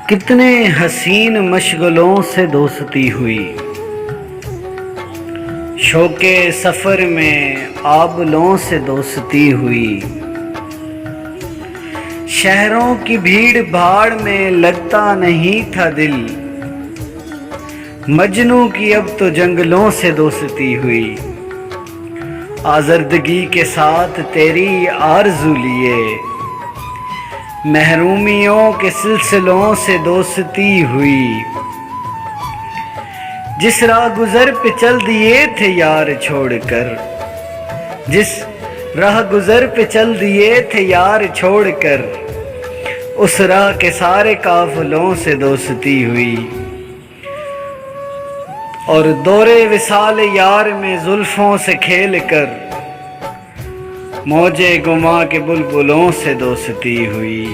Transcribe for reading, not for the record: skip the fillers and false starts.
کتنے حسین مشغلوں سے دوستی ہوئی، شوق سفر میں آبلوں سے دوستی ہوئی۔ شہروں کی بھیڑ بھاڑ میں لگتا نہیں تھا دل، مجنوں کی اب تو جنگلوں سے دوستی ہوئی۔ آزردگی کے ساتھ تیری آرزو لیے، محرومیوں کے سلسلوں سے دوستی ہوئی۔ جس راہ گزر پہ چل دیے تھے یار چھوڑ کر، جس راہ گزر پہ چل دیے تھے یار چھوڑ کر، اس راہ کے سارے قافلوں سے دوستی ہوئی۔ اور دورے وصال یار میں زلفوں سے کھیل کر، موجے گما کے بلبلوں سے دوستی ہوئی۔